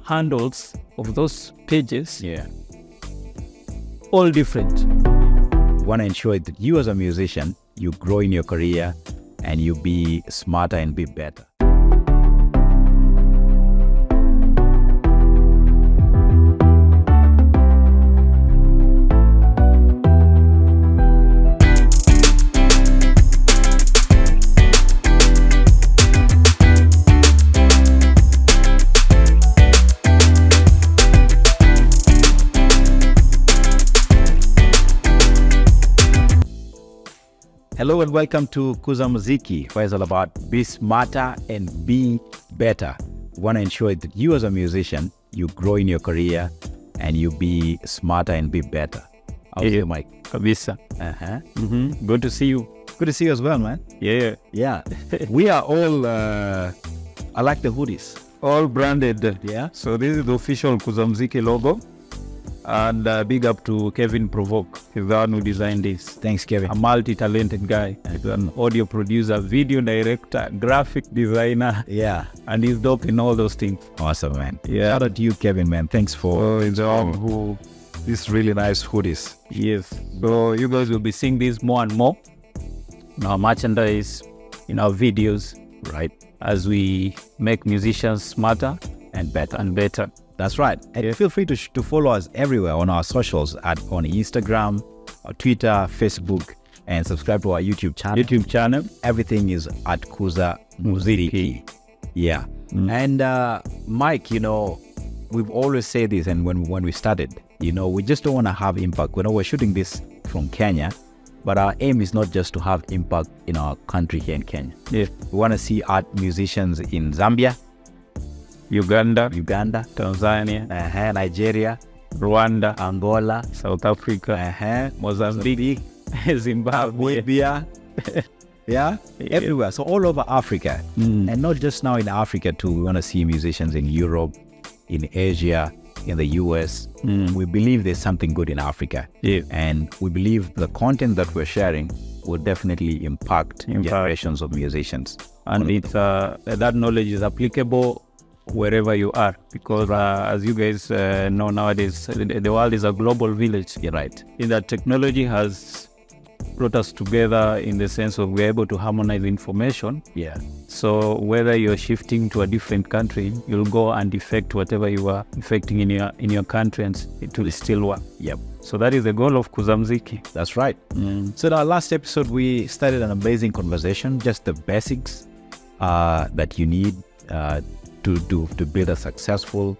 handles of those pages, Yeah. all different. We want to ensure that you as a musician, you grow in your career and you be smarter and be better. Hello and welcome to KUZA MZIKI, where it's all about be smarter and be better. We want to ensure that you as a musician, you grow in your career and you be smarter and be better. How's your mic? Kabisa. Good to see you. Good to see you as well, man. Yeah. Yeah. We are all, I like the hoodies. All branded. Yeah. So this is the official KUZA MZIKI logo. And big up to Kevin Provoke. He's the one who designed this. Thanks, Kevin. A multi-talented guy. He's an audio producer, video director, graphic designer. Yeah. And he's dope in all those things. Awesome, man. Yeah. Shout out to you, Kevin, man. Thanks for these really nice hoodies. Yes. So you guys will be seeing this more and more in our merchandise, in our videos, Right. as we make musicians smarter And better. and better. That's right. And feel free to follow us everywhere on our socials on Instagram, Twitter, Facebook, and subscribe to our YouTube channel. Everything is at KUZA MZIKI. Yeah. And Mike, we've always said this, and when we started, we just don't want to have impact. We're shooting this from Kenya, but our aim is not just to have impact in our country here in Kenya. Yeah. We want to see art musicians in Zambia, Uganda, Tanzania, Nigeria, Rwanda, Angola, South Africa, Mozambique, Zimbabwe. Yeah, everywhere. So all over Africa. And not just now in Africa too. We want to see musicians in Europe, in Asia, in the US. We believe there's something good in Africa. Yeah. And we believe the content that we're sharing will definitely impact generations of musicians. And it's that knowledge is applicable wherever you are, because as you guys know nowadays, the world is a global village. You're right. In that technology has brought us together in the sense of we're able to harmonize information. Yeah. So whether you're shifting to a different country, you'll go and effect whatever you are effecting in your country, and it will still work. Yep. So that is the goal of KUZA MZIKI. That's right. So in our last episode, we started an amazing conversation, just the basics that you need to build a successful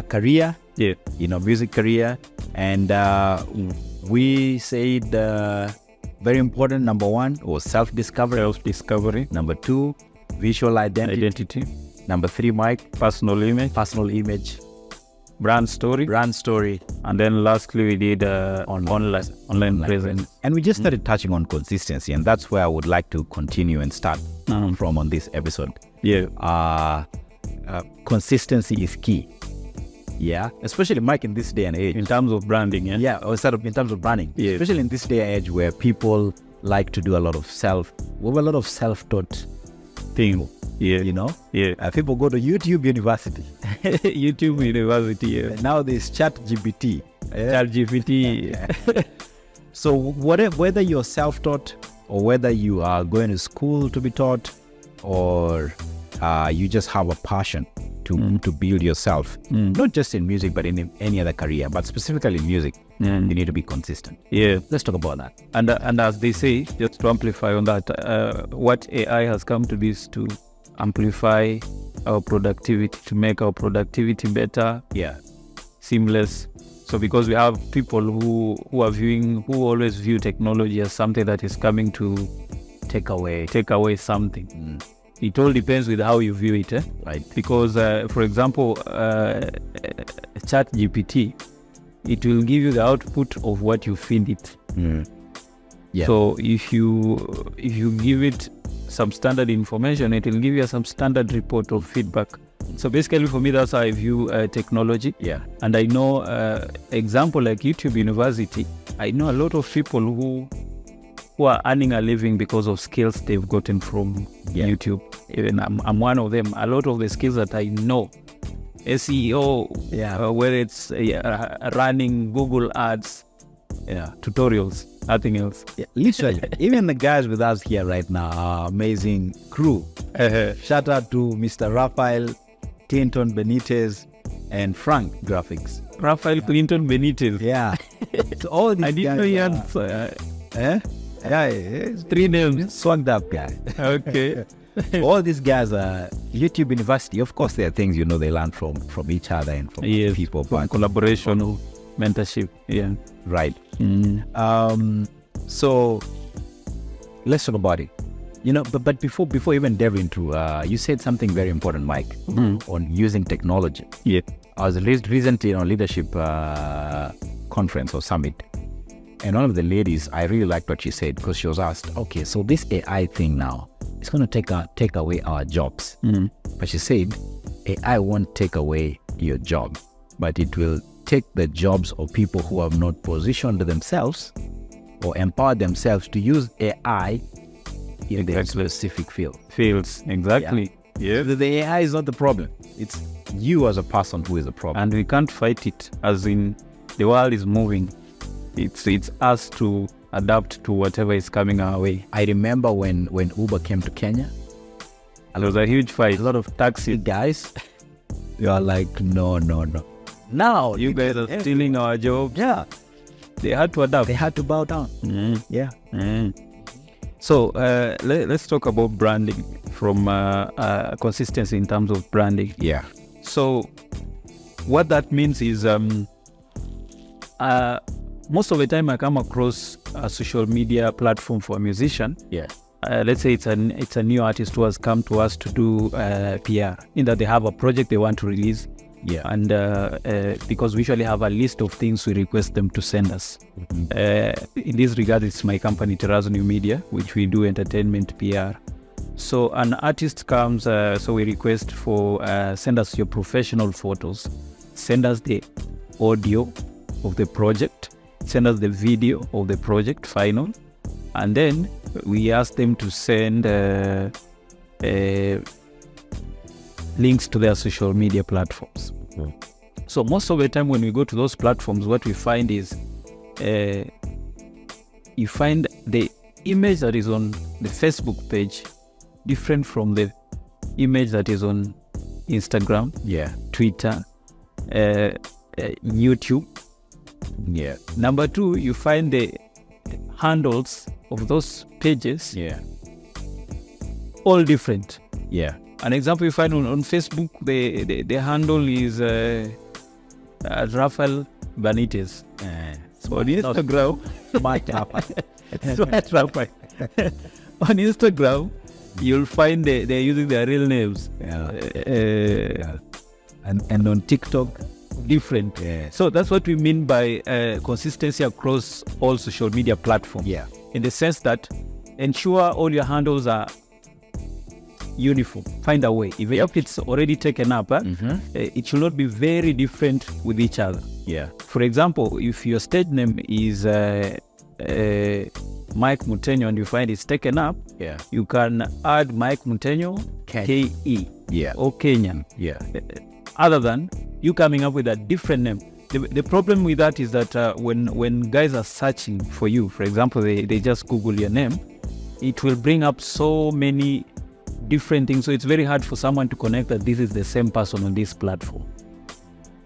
career. Yeah. Music career. And we said very important, number one, was self-discovery. Number two, visual identity. Number three, Mike, personal image. Brand story. And then lastly, we did online presence. And we just started touching on consistency. And that's where I would like to continue and start from on this episode. Yeah. Consistency is key. Yeah, especially Mike in this day and age. In terms of branding, yeah. Yeah, or in terms of branding. Yeah. Especially in this day and age where people like to do a lot of self-taught thing. Yeah. Yeah. People go to YouTube University. YouTube University, yeah. And now there's ChatGPT. ChatGPT. So whether you're self-taught or whether you are going to school to be taught, or you just have a passion to build yourself, not just in music, but in any other career, but specifically in music, you need to be consistent. Yeah. Let's talk about that. And as they say, just to amplify on that, what AI has come to this to amplify our productivity, to make our productivity better, seamless. So because we have people who always view technology as something that is coming to take away something. It all depends with how you view it, right? Because, for example, ChatGPT, it will give you the output of what you feed it. Yeah. So if you give it some standard information, it will give you some standard report of feedback. So basically, for me, that's how I view technology. Yeah. And I know, example like YouTube University, I know a lot of people who are earning a living because of skills they've gotten from YouTube. Even I'm one of them. A lot of the skills that I know SEO, where it's running Google ads, tutorials, nothing else. Yeah, literally. Even the guys with us here right now are amazing crew. Shout out to Mr. Rafael Clinton Benitez and Frank Graphics. Rafael Clinton Benitez. Yeah. So all these I didn't guys know he are, had yeah, he's 3 names. swagged up guy. Okay. All these guys are YouTube University. Of course, there are things they learn from each other and from people. From But collaboration, mentorship. Yeah. right. So let's talk about it. But before even delving into, you said something very important, Mike, on using technology. Yeah. I was recently on a leadership conference or summit, and one of the ladies, I really liked what she said, because she was asked, okay, so this AI thing now, it's going to take away our jobs. But she said, AI won't take away your job, but it will take the jobs of people who have not positioned themselves or empowered themselves to use AI in their specific Fields, exactly. Yeah. The AI is not the problem. It's you as a person who is the problem. And we can't fight it, as in the world is moving. It's us to adapt to whatever is coming our way. I remember when Uber came to Kenya, There was a huge fight. A lot of taxi guys, you are like, no. Now you guys are stealing our jobs. Yeah. They had to adapt. They had to bow down. Yeah. So let's talk about branding from consistency in terms of branding. Yeah. So what that means is most of the time I come across a social media platform for a musician. Yeah. Let's say it's a new artist who has come to us to do PR, in that they have a project they want to release. Yeah. And because we usually have a list of things we request them to send us. In this regard, it's my company, Terrazzo New Media, which we do entertainment PR. So an artist comes, so we request for send us your professional photos, send us the audio of the project, send us the video of the project final, and then we ask them to send links to their social media platforms. So most of the time when we go to those platforms, what we find is you find the image that is on the Facebook page different from the image that is on Instagram, Twitter, YouTube. Yeah. Number two, you find the handles of those pages all different. Yeah. An example you find on Facebook, the handle is Rafael Benitez. So on Instagram, on Instagram, you'll find they're using their real names. And on TikTok, different. So that's what we mean by consistency across all social media platforms. In the sense that ensure all your handles are uniform. Find a way. Even if it's already taken up, it should not be very different with each other. For example, if your stage name is Mike Mutenyo and you find it's taken up, you can add Mike Mutenyo KE or Kenyan. Other than you coming up with a different name. The problem with that is that when guys are searching for you, for example, they just Google your name, it will bring up so many different things. So it's very hard for someone to connect that this is the same person on this platform.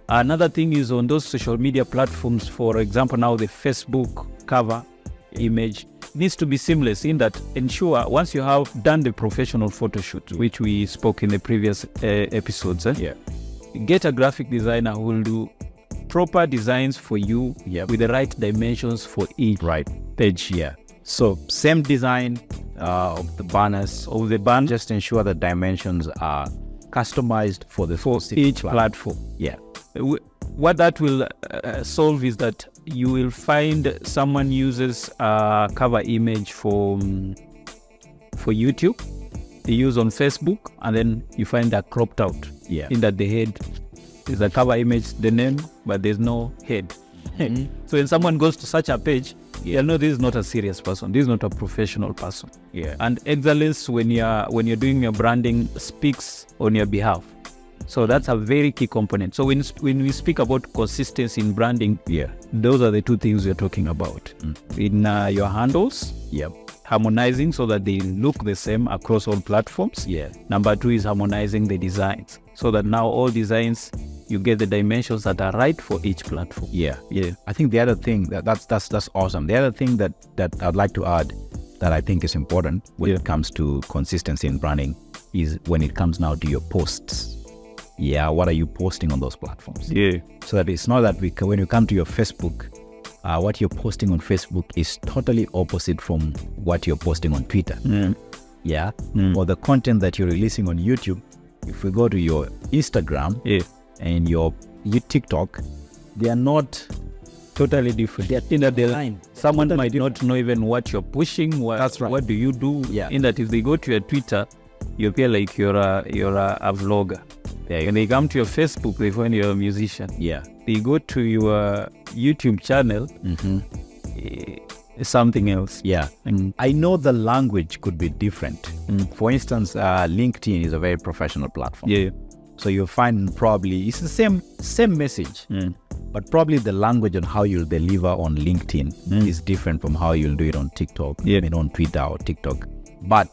Another thing is on those social media platforms, for example, now the Facebook cover image needs to be seamless, in that ensure once you have done the professional photo shoot, which we spoke in the previous episodes, get a graphic designer who will do proper designs for you with the right dimensions for each page. So same design of the banners, just ensure the dimensions are customized for each platform. What that will solve is that you will find someone uses a cover image for YouTube, they use on Facebook, and then you find that cropped out. In that the head is a cover image, the name, but there's no head. So when someone goes to such a page, you know this is not a serious person. This is not a professional person. And excellence when you're doing your branding speaks on your behalf. So that's a very key component. So when we speak about consistency in branding, those are the two things we're talking about. In your handles, harmonizing so that they look the same across all platforms. Number two is harmonizing the designs so that now all designs, you get the dimensions that are right for each platform. I think the other thing that's awesome. The other thing that I'd like to add that I think is important when it comes to consistency in branding is when it comes now to your posts. What are you posting on those platforms? So that it's not that when you come to your Facebook, what you're posting on Facebook is totally opposite from what you're posting on Twitter. Or the content that you're releasing on YouTube. If we go to your Instagram and your TikTok, they are not totally different. They're in the line. Someone might not know even what you're pushing. That's right. What do you do? In that, if they go to your Twitter, you appear like you're a vlogger. When they come to your Facebook, they find you're a musician. They go to your YouTube channel, something else. I know the language could be different. For instance, LinkedIn is a very professional platform. So you'll find probably it's the same message, but probably the language on how you'll deliver on LinkedIn is different from how you'll do it on TikTok, on Twitter or TikTok. But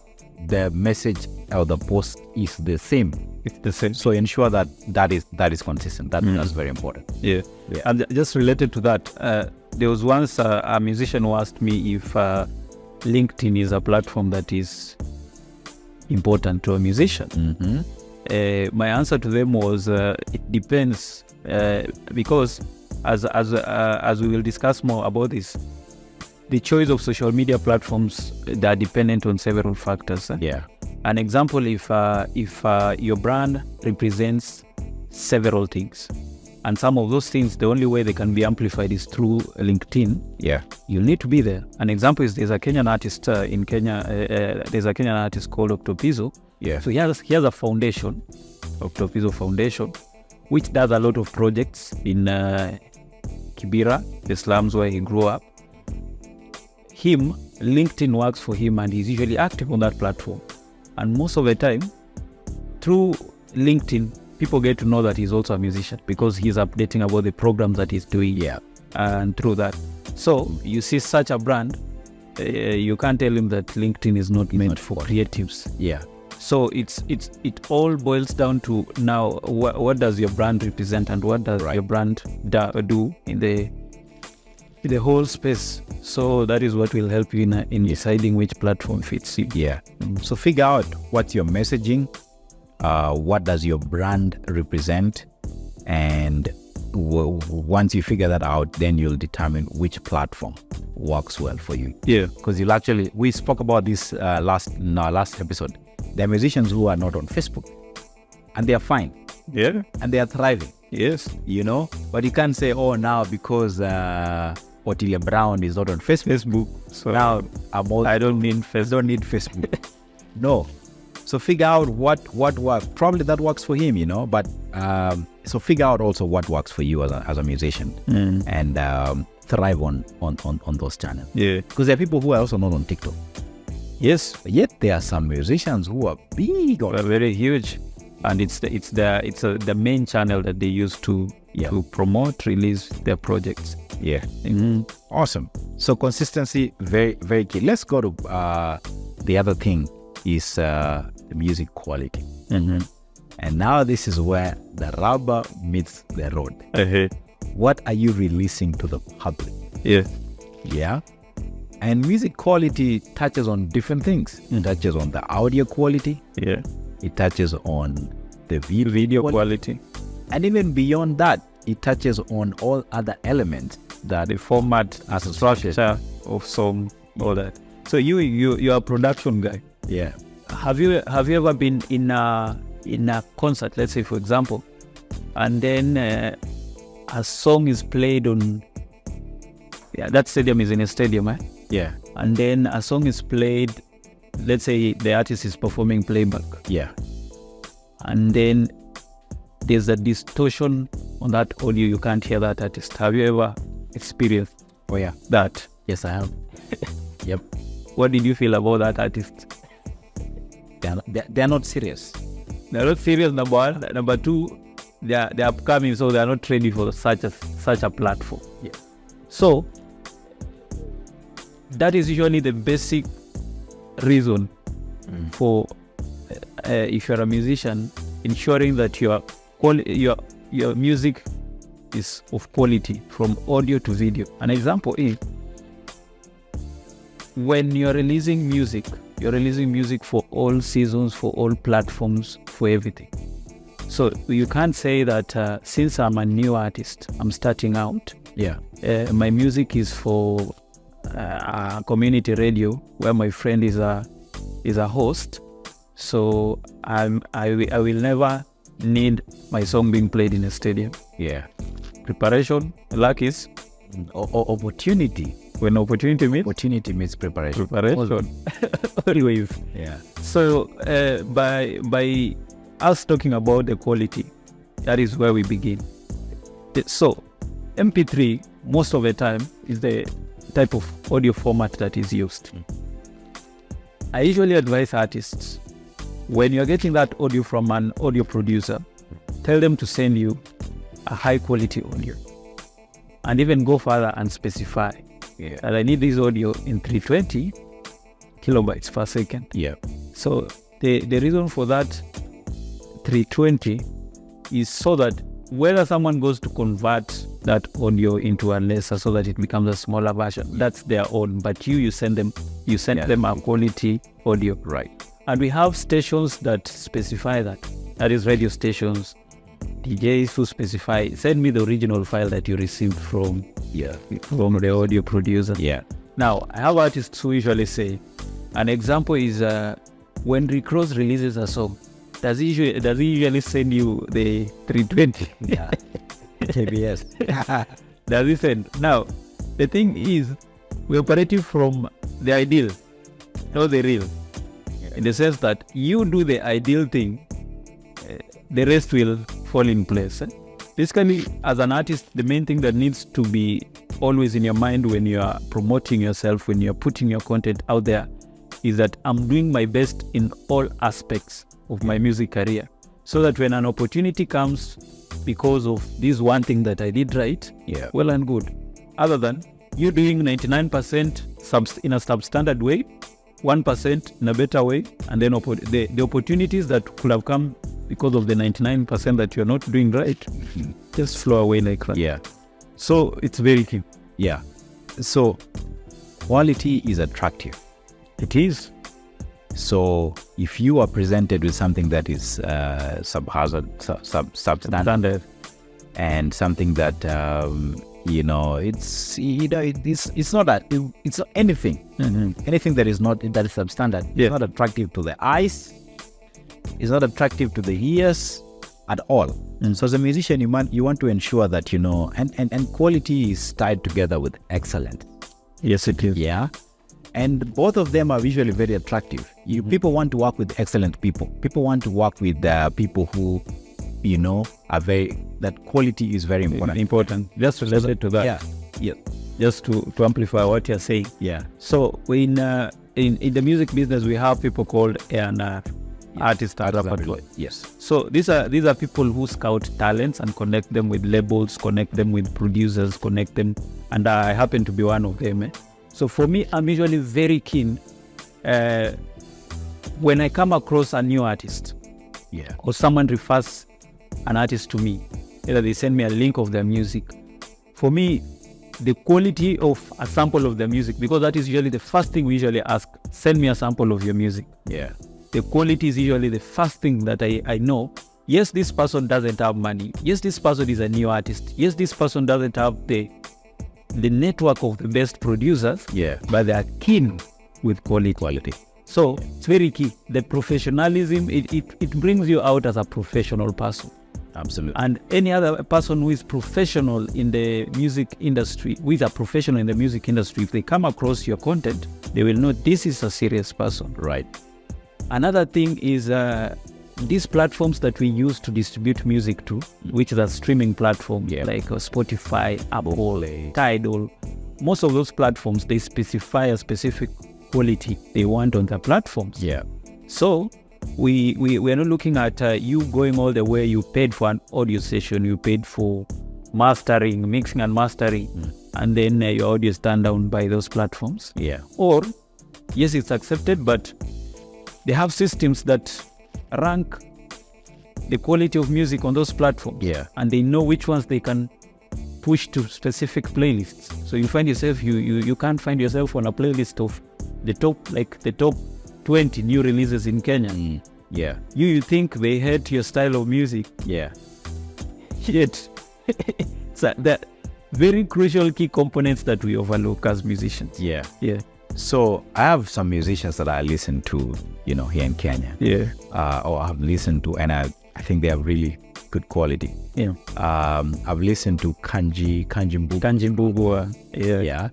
the message or the post is the same. It's the same. So ensure that is consistent. That's very important. And just related to that, there was once a musician who asked me if LinkedIn is a platform that is important to a musician. My answer to them was it depends, because as we will discuss more about this, the choice of social media platforms, they are dependent on several factors. An example, if your brand represents several things, and some of those things, the only way they can be amplified is through LinkedIn. You'll need to be there. An example is there's a Kenyan artist in Kenya. There's a Kenyan artist called Octopizo. So he has a foundation, Octopizo Foundation, which does a lot of projects in Kibera, the slums where he grew up. LinkedIn works for him, and he's usually active on that platform. And most of the time, through LinkedIn, people get to know that he's also a musician because he's updating about the programs that he's doing. And through that. So you see such a brand, you can't tell him that LinkedIn is not meant for creatives. So it all boils down to now what does your brand represent and what does your brand do in the whole space. So that is what will help you in deciding which platform fits you. So figure out what's your messaging, what does your brand represent, and once you figure that out, then you'll determine which platform works well for you. Because we spoke about this in our last episode. There are musicians who are not on Facebook, and they are fine. And they are thriving. But you can't say, now because Otile Brown is not on Facebook, so now I don't need Facebook. No. So figure out what works. Probably that works for him, but so figure out also what works for you as a musician, and thrive on those channels. Because there are people who are also not on TikTok. Yet there are some musicians who are big on very huge, and it's the main channel that they use to promote, release their projects. Awesome. So consistency, very, very key. Let's go to the other thing is the music quality. And now this is where the rubber meets the road. What are you releasing to the public? And music quality touches on different things. It touches on the audio quality. It touches on the video quality. And even beyond that, it touches on all other elements, that the format, as a structure of song, all that. So you're a production guy. Have you ever been in a concert, let's say for example, and then a song is played on that stadium is in a stadium, and then a song is played, let's say the artist is performing playback, and then there's a distortion on that audio, you can't hear that artist. Have you ever experienced that? Yes, I have. What did you feel about that artist? They're not serious. They're not serious, number one. Number two, they're upcoming, so they're not ready for such a platform. Yeah. So that is usually the basic reason for if you're a musician, ensuring that your music is of quality from audio to video. An example is when you're releasing music for all seasons, for all platforms, for everything. So you can't say that since I'm a new artist, I'm starting out. Yeah. My music is for community radio where my friend is a host. So I will never need my song being played in a stadium. Yeah. Preparation, luck is opportunity. When opportunity meets preparation. Always. Yeah. So by us talking about the quality, that is where we begin. So MP3 most of the time is the type of audio format that is used. I usually advise artists, when you're getting that audio from an audio producer, tell them to send you a high quality audio, and even go further and specify that I need this audio in 320 kilobytes per second. Yeah. So the reason for that 320 is so that whether someone goes to convert that audio into a lesser so that it becomes a smaller version, that's their own. But you send them a quality audio. Right. And we have stations that specify that. That is radio stations, DJs who specify, send me the original file that you received from the audio producer. Yeah. Now, I have artists who usually say, an example is when Rick Ross releases a song, does he usually send you the 320? Yeah. KBS. Does he send? Now, the thing is, we're operating from the ideal, not the real. In the sense that you do the ideal thing, the rest will fall in place. Basically, as an artist, the main thing that needs to be always in your mind when you are promoting yourself, when you're putting your content out there, is that I'm doing my best in all aspects of my music career, so that when an opportunity comes because of this one thing that I did right, well and good. Other than you doing 99% in a substandard way, 1% in a better way, and then the opportunities that could have come because of the 99% that you're not doing right, just flow away like that. Yeah. So it's very key. Yeah. So quality is attractive. It is. So if you are presented with something that is substandard, and something that it's not that it's anything, anything that is substandard, it's not attractive to the eyes, it's not attractive to the ears at all. So as a musician, you want to ensure that and quality is tied together with excellence. Yes, it is. Yeah. And both of them are visually very attractive. People want to work with excellent people. People want to work with people who, that quality is very important. Just related to that. Yeah. Just to amplify what you're saying. Yeah. So in the music business, we have people called A&R, artist repertoire. Yes. So these are people who scout talents and connect them with labels, connect them with producers, connect them, and I happen to be one of them. So for me, I'm usually very keen when I come across a new artist, or someone refers an artist to me, either they send me a link of their music. For me, the quality of a sample of their music, because that is usually the first thing we usually ask, send me a sample of your music. Yeah. The quality is usually the first thing that I know. Yes, this person doesn't have money. Yes, this person is a new artist. Yes, this person doesn't have the network of the best producers, but they are keen with quality. So it's very key. The professionalism, it brings you out as a professional person. Absolutely. And any other person who is professional in the music industry, who is a professional in the music industry, if they come across your content, they will know this is a serious person. Right. Another thing is these platforms that we use to distribute music to, which is a streaming platform like Spotify, Apple, Tidal. Most of those platforms, they specify a specific quality they want on their platforms. Yeah. So we're not looking at you going all the way. You paid for an audio session, you paid for mastering, mixing and mastering, and then your audio is turned down by those platforms. Yeah. Or, yes, it's accepted, but they have systems that rank the quality of music on those platforms. Yeah. And they know which ones they can push to specific playlists. So you find yourself, you can't find yourself on a playlist of the top 20 new releases in Kenya. Yeah. You think they hate your style of music. Yeah. Yet, so that very crucial key components that we overlook as musicians. Yeah. Yeah. So I have some musicians that I listen to, here in Kenya. Yeah. Or I've listened to, and I think they have really good quality. Yeah. I've listened to Kanji Mbugua. Yeah. Yeah.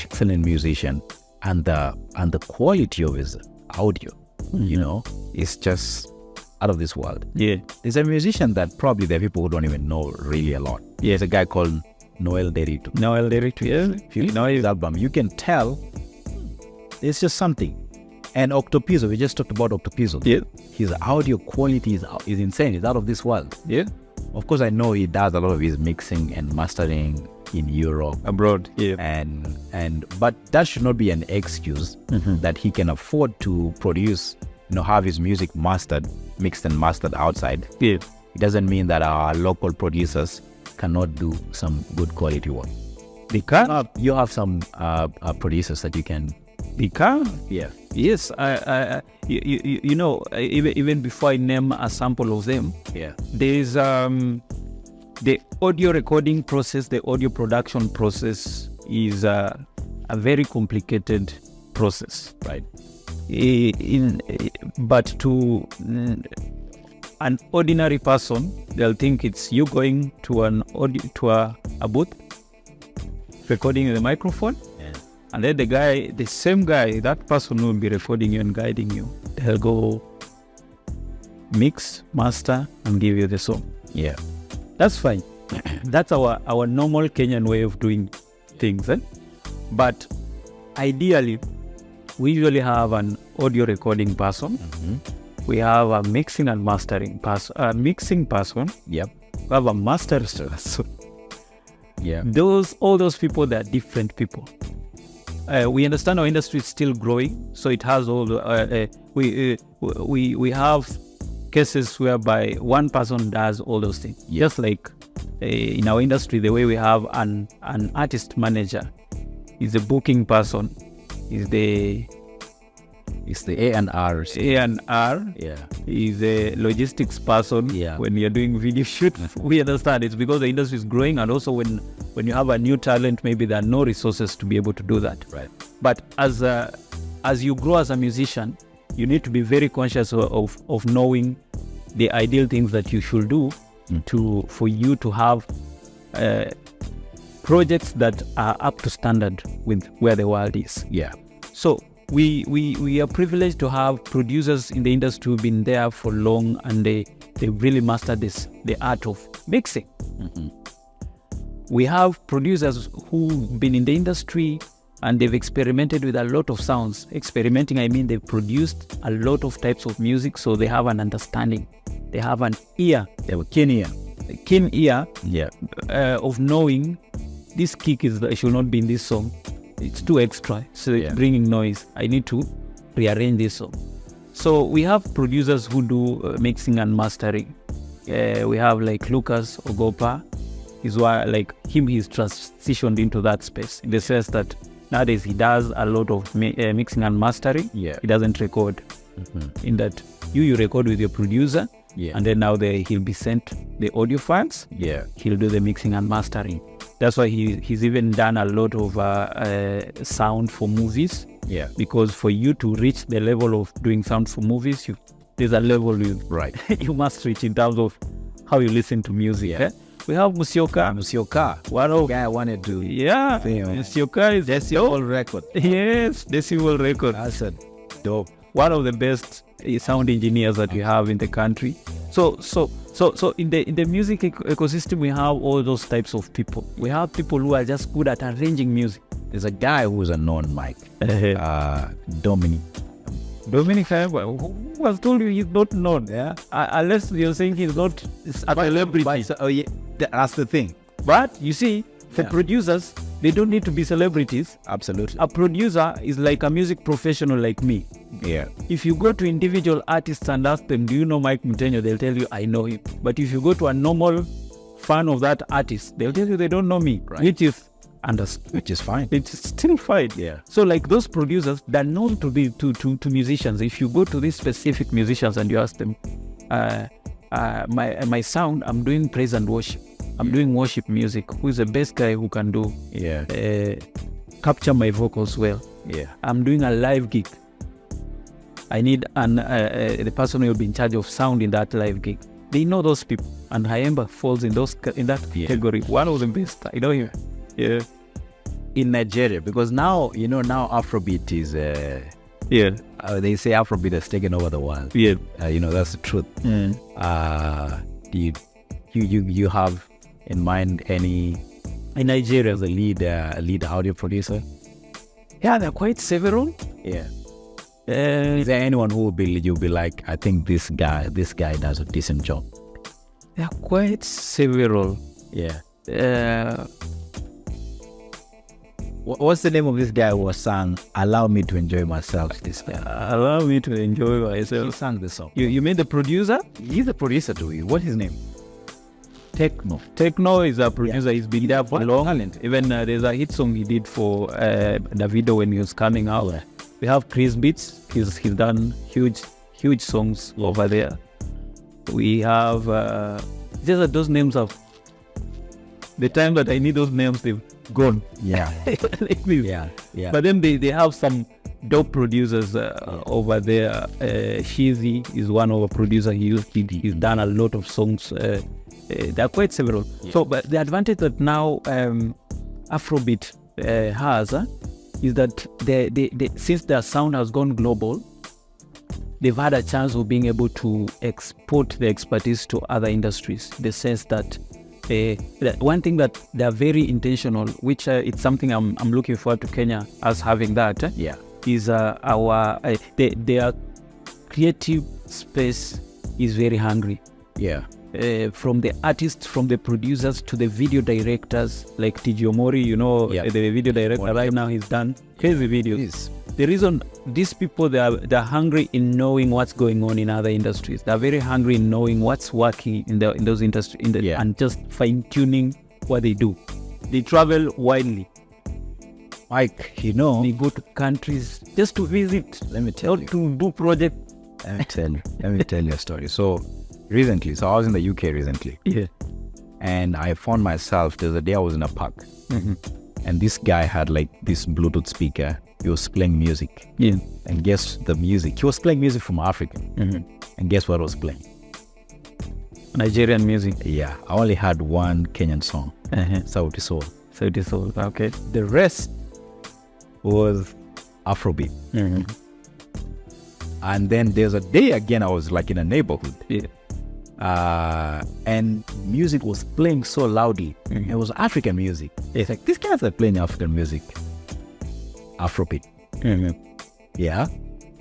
Excellent musician. And the quality of his audio, is just out of this world. Yeah. There's a musician that probably there are people who don't even know really a lot. Yeah. There's a guy called Noel Derito. Yeah. If you listen to his album, you can tell it's just something. And Octopizzo, we just talked about Octopizzo. Yeah. His audio quality is insane. It's out of this world. Yeah. Of course, I know he does a lot of his mixing and mastering in Europe, abroad. Yeah. But that should not be an excuse that he can afford to produce, have his music mixed and mastered outside. Yeah. It doesn't mean that our local producers cannot do some good quality work. They can. You have some producers that you can. They can. Yeah. Yes. Even before I name a sample of them. Yeah. There's the audio recording process, the audio production process is a very complicated process, right? But to an ordinary person, they'll think it's you going to a booth, recording the microphone, and then the same guy, that person will be recording you and guiding you. They'll go mix, master, and give you the song. Yeah. That's fine. That's our normal Kenyan way of doing things. But ideally, we usually have an audio recording person. We have a mixing and mastering person. A mixing person. Yep. We have a master person. Yeah. All those people, they're different people. We understand our industry is still growing, so it has all the. We have cases whereby one person does all those things. Just like in our industry, the way we have an artist manager is the booking person, is the A&R. A&R. Yeah. Is the logistics person. Yeah. When you're doing video shoot, we understand it's because the industry is growing, and also when you have a new talent, maybe there are no resources to be able to do that. Right. But as you grow as a musician, you need to be very conscious of knowing the ideal things that you should do for you to have projects that are up to standard with where the world is. Yeah. So we are privileged to have producers in the industry who've been there for long, and they really mastered the art of mixing. We have producers who've been in the industry and they've experimented with a lot of sounds. Experimenting, I mean they've produced a lot of types of music, so they have an understanding. They have an ear. They have a keen ear. Yeah. Of knowing this kick should not be in this song. It's too extra. So it's bringing noise. I need to rearrange this song. So we have producers who do mixing and mastering. We have like Lucas Ogopa. He's he's transitioned into that space in the sense that nowadays he does a lot of mixing and mastering. Yeah. He doesn't record. In that you record with your producer. Yeah. And then now he'll be sent the audio files. Yeah. He'll do the mixing and mastering. That's why he's even done a lot of sound for movies. Yeah. Because for you to reach the level of doing sound for movies, there's a level you must reach in terms of how you listen to music. Yeah. We have Musyoka. One of guy I wanted to. Yeah. Musyoka is Decibel record. Yes, Decibel record. That's a dope. One of the best sound engineers that we have in the country. So in the music ecosystem, we have all those types of people. We have people who are just good at arranging music. There's a guy who's a known mic, Dominic Dominic Kayamba, who has told you he's not known? Yeah. Unless you're saying he's not a celebrity. That's the thing. But you see, for producers, they don't need to be celebrities. Absolutely. A producer is like a music professional like me. Yeah. If you go to individual artists and ask them, do you know Mike Mutenyo? They'll tell you, I know him. But if you go to a normal fan of that artist, they'll tell you they don't know me. Right. Which is understood. Which is fine. It's still fine. Yeah. So like those producers, they're known to be to musicians. If you go to these specific musicians and you ask them, my sound, I'm doing praise and worship. I'm doing worship music. Who's the best guy who can do capture my vocals well? Yeah. I'm doing a live gig. I need the person who will be in charge of sound in that live gig. They know those people, and Kayamba falls in that category. One of the best. I know him. Yeah. In Nigeria, because now Afrobeat is they say Afrobeat has taken over the world. Yeah. That's the truth. Do you have in mind any in Nigeria as a lead audio producer? Yeah, there are quite several. Yeah. Is there anyone who you'll be like, I think this guy does a decent job? There are quite several. Yeah. What's the name of this guy who sang "Allow Me to Enjoy Myself"? This guy. Allow me to enjoy myself. He sang the song. You mean the producer? He's the producer to it. What's his name? Techno is a producer. He's been there for long. Talent. Even there's a hit song he did for Davido when he was coming out. Yeah. We have Chris Beats. He's done huge songs over there. We have just that those names have the time that I need those names, they've gone. Yeah. Like this. Yeah. But then they have some dope producers over there. Shizzy is one of the producers. He's done a lot of songs. There are quite several. Yeah. So, but the advantage that now Afrobeat has is that they since their sound has gone global, they've had a chance of being able to export the expertise to other industries. The sense that one thing that they're very intentional, which it's something I'm looking forward to Kenya as having that. Is their creative space is very hungry. Yeah. From the artists, from the producers to the video directors, like TG Omori, the video director right now, he's done crazy videos. The reason these people, they're hungry in knowing what's going on in other industries. They're very hungry in knowing what's working in those industries and just fine-tuning what they do. They travel widely. Mike, they go to countries just to visit. Let me tell you. To do projects. Let me tell you a story. So I was in the UK recently. Yeah. And I found myself, there's a day I was in a park. And this guy had like this Bluetooth speaker. He was playing music. Yeah. And guess the music. He was playing music from Africa. And guess what I was playing? Nigerian music. Yeah. I only had one Kenyan song. Sauti Sol. Sauti Sol. Okay. The rest was Afrobeat. And then there's a day again I was like in a neighborhood. Yeah. And music was playing so loudly. It was African music. It's like, these guys are playing African music. Afrobeat. Yeah.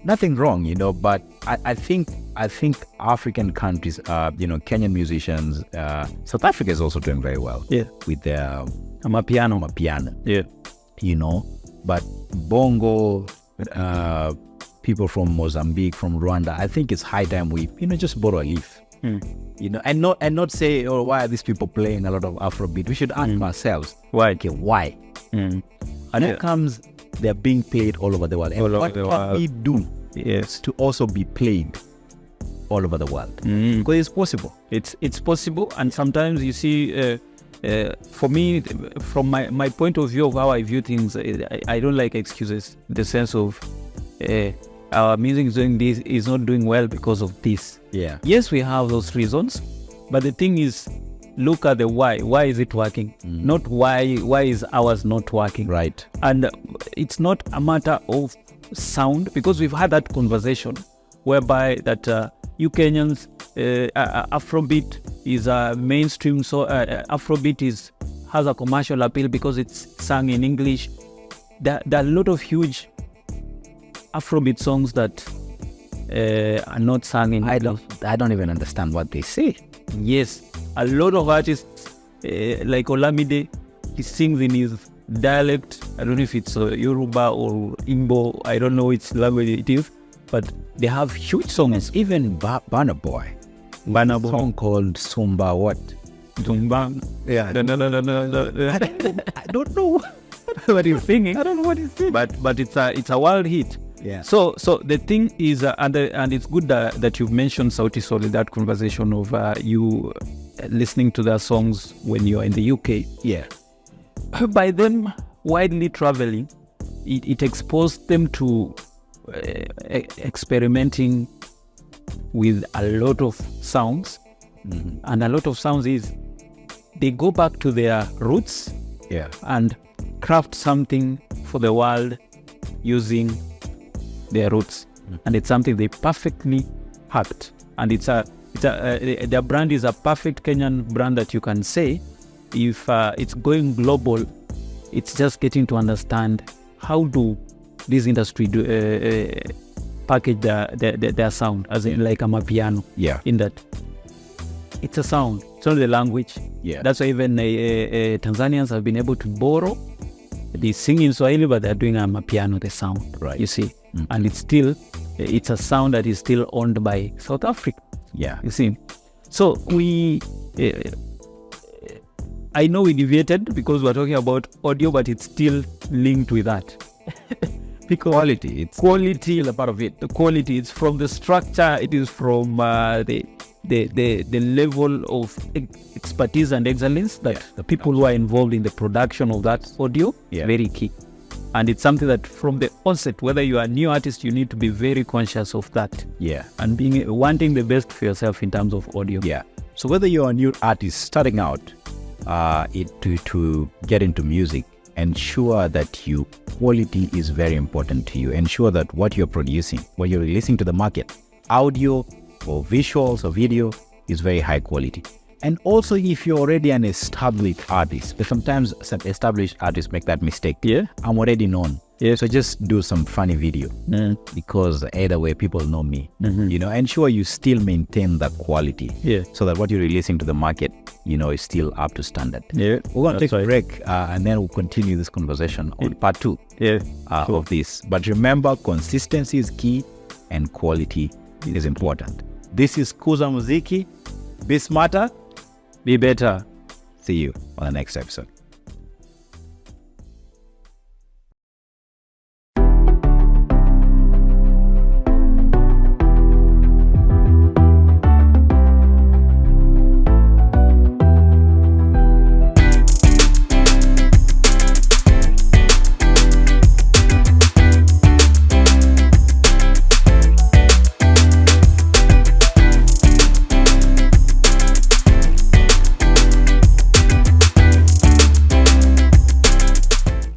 Nothing wrong, but I think African countries, Kenyan musicians, South Africa is also doing very well. Yeah. With their Amapiano. Yeah. But Bongo, people from Mozambique, from Rwanda, I think it's high time we, just borrow a leaf. And not say, why are these people playing a lot of Afrobeat? We should ask ourselves, why? Okay, why? And it comes, they're being played all over the world. And what can we do to also be played all over the world? Because it's possible. It's possible, and sometimes you see, for me, from my point of view of how I view things, I don't like excuses. The sense of our music is not doing well because of this. Yeah. Yes, we have those reasons, but the thing is, look at the why. Why is it working? Not why is ours not working? Right. And it's not a matter of sound, because we've had that conversation whereby that you Kenyans, Afrobeat is a mainstream, so Afrobeat has a commercial appeal because it's sung in English. There are a lot of huge Afrobeat songs that are not sung in. I don't even understand what they say. Yes, a lot of artists like Olamide, he sings in his dialect. I don't know if it's Yoruba or Igbo. I don't know which language it is, but they have huge songs. Even Burna Boy, song called Sumba what? Zumba. Yeah. No. I don't know What he's singing. I don't know what he's saying. But it's a world hit. Yeah. So the thing is, and it's good that you've mentioned Sauti Sol in that conversation of you listening to their songs when you're in the UK. Yeah. By them widely traveling, it exposed them to experimenting with a lot of sounds. Mm-hmm. And a lot of sounds is they go back to their roots, Yeah. and craft something for the world using their roots. And it's something they perfectly hacked. And their brand is a perfect Kenyan brand that you can say, if it's going global, it's just getting to understand how do this industry package their sound, as in like a piano. Yeah. In that it's a sound, it's not the language. Yeah. That's why even Tanzanians have been able to borrow. They sing in Swahili, but they're doing a piano, the sound. Right. You see, Mm. and it's a sound that is still owned by South Africa. Yeah. You see, so I know we deviated because we're talking about audio, but it's still linked with that. Because Quality. It's quality is a part of it. The quality is from the structure. It is from the level of expertise and excellence that the people who are involved in the production of that audio is very key. And it's something that from the onset, whether you are a new artist, you need to be very conscious of that. yeah. And wanting the best for yourself in terms of audio. Yeah. So whether you're a new artist starting out to get into music, ensure that your quality is very important to you. Ensure that what you're producing, what you're releasing to the market, audio or visuals or video, is very high quality. And also, if you're already an established artist, because sometimes some established artists make that mistake. Yeah. I'm already known. Yeah. So just do some funny video because either way people know me. You know, ensure you still maintain that quality. Yeah. So that what you're releasing to the market, you know, is still up to standard. Yeah. We're going to That's take a right. break and then we'll continue this conversation on part 2 Yeah. of this. But remember, consistency is key and quality is important. This is KUZA MZIKI. Be smarter, Be better. see you on the next episode.